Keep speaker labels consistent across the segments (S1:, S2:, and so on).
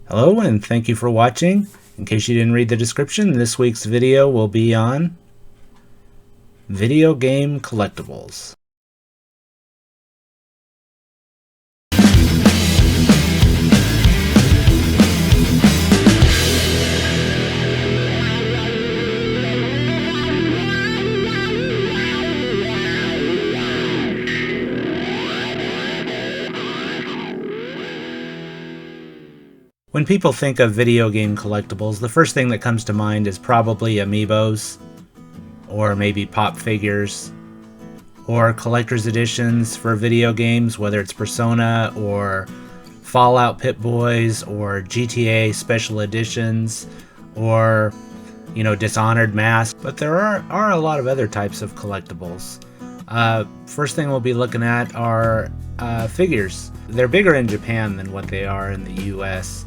S1: Hello and thank you for watching. In case you didn't read the description, this week's video will be on video game collectibles. When people think of video game collectibles, the first thing that comes to mind is probably amiibos, or maybe pop figures, or collector's editions for video games, whether it's Persona or Fallout Pip-Boys or GTA special editions, or Dishonored Mask. But there are a lot of other types of collectibles. First thing we'll be looking at are figures. They're bigger in Japan than what they are in the US.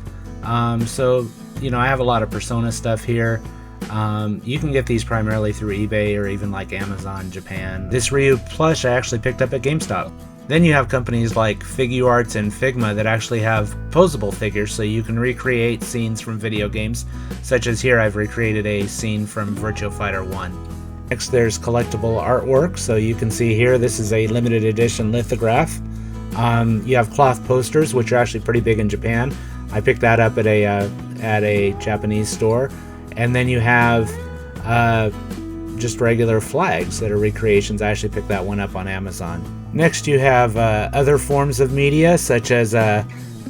S1: So I have a lot of Persona stuff here. You can get these primarily through eBay or even like Amazon Japan. This Ryu plush I actually picked up at GameStop. Then you have companies like Figuarts and Figma that actually have posable figures, so you can recreate scenes from video games, such as here I've recreated a scene from Virtua Fighter 1. Next there's collectible artwork, so you can see here this is a limited edition lithograph. You have cloth posters, which are actually pretty big in Japan. I picked that up at a Japanese store. And then you have just regular flags that are recreations. I actually picked that one up on Amazon. Next you have other forms of media, such as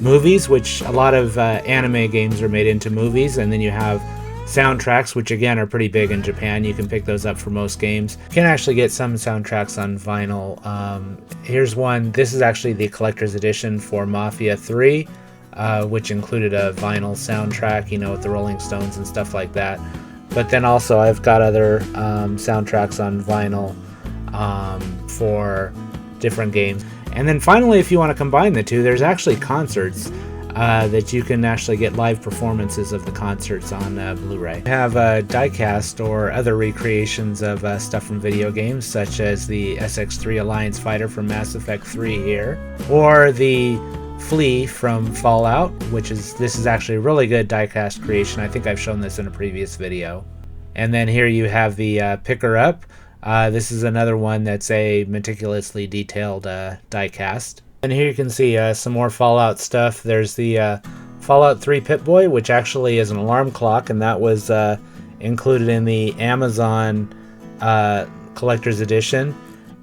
S1: movies, which a lot of anime games are made into movies. And then you have soundtracks, which again are pretty big in Japan. You can pick those up for most games. You can actually get some soundtracks on vinyl. Here's one. This is actually the collector's edition for Mafia 3. Which included a vinyl soundtrack, with the Rolling Stones and stuff like that. But then also I've got other soundtracks on vinyl for different games. And then finally, if you want to combine the two, there's actually concerts that you can actually get live performances of the concerts on Blu-ray. You have die-cast or other recreations of stuff from video games, such as the SX-3 Alliance Fighter from Mass Effect 3 here, or the Flea from Fallout, this is actually a really good die-cast creation. I think I've shown this in a previous video. And then here you have the Picker Up. This is another one that's a meticulously detailed die-cast. And here you can see some more Fallout stuff. There's the Fallout 3 Pip-Boy, which actually is an alarm clock, and that was included in the Amazon Collector's Edition.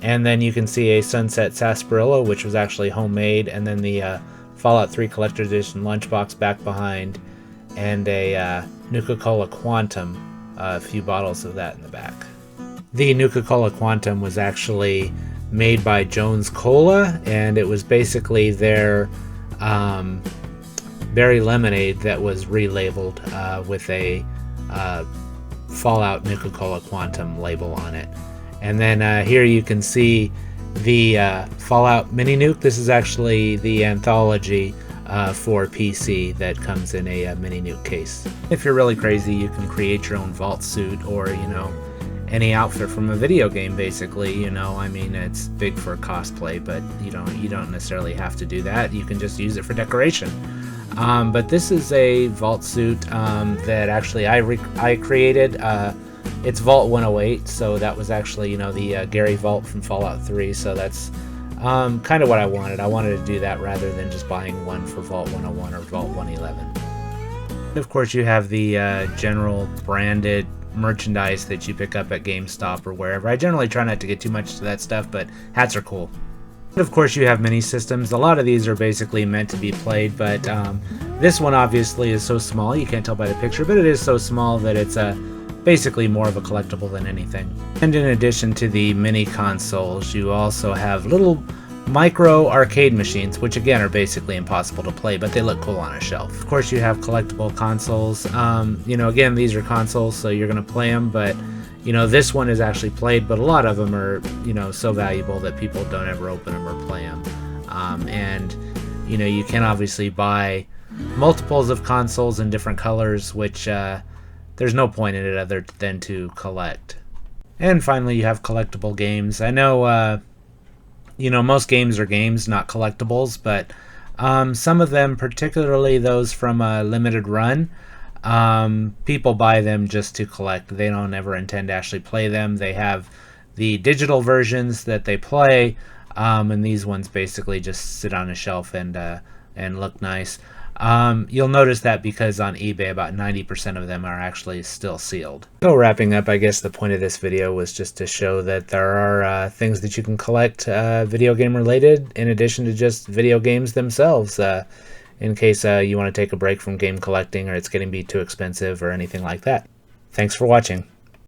S1: And then you can see a Sunset Sarsaparilla, which was actually homemade, and then the Fallout 3 Collector's Edition lunchbox back behind, and a Nuka-Cola Quantum, a few bottles of that in the back. The Nuka-Cola Quantum was actually made by Jones Cola, and it was basically their berry lemonade that was relabeled with a Fallout Nuka-Cola Quantum label on it. And then here you can see the Fallout Mini Nuke. This is actually the anthology for PC that comes in a Mini Nuke case. If you're really crazy, you can create your own vault suit or, any outfit from a video game, basically. I mean, it's big for cosplay, but you don't necessarily have to do that. You can just use it for decoration. But this is a vault suit that actually I created. It's Vault 108, so that was actually, the Gary Vault from Fallout 3, so that's kind of what I wanted. I wanted to do that rather than just buying one for Vault 101 or Vault 111. And of course, you have the general branded merchandise that you pick up at GameStop or wherever. I generally try not to get too much to that stuff, but hats are cool. And of course, you have mini systems. A lot of these are basically meant to be played, but this one obviously is so small, you can't tell by the picture, but it is so small that it's basically more of a collectible than anything. And in addition to the mini consoles, you also have little micro arcade machines, which again are basically impossible to play, but they look cool on a shelf. Of course, you have collectible consoles. Again, these are consoles, so you're going to play them, but this one is actually played, but a lot of them are so valuable that people don't ever open them or play them. And you can obviously buy multiples of consoles in different colors, which there's no point in it other than to collect. And finally, you have collectible games. I know, most games are games, not collectibles, but Some of them, particularly those from a limited run, people buy them just to collect. They don't ever intend to actually play them. They have the digital versions that they play, and these ones basically just sit on a shelf and look nice. You'll notice that because on eBay about 90% of them are actually still sealed. So wrapping up, I guess the point of this video was just to show that there are things that you can collect video game related in addition to just video games themselves, in case you want to take a break from game collecting or it's getting to be too expensive or anything like that. Thanks for watching.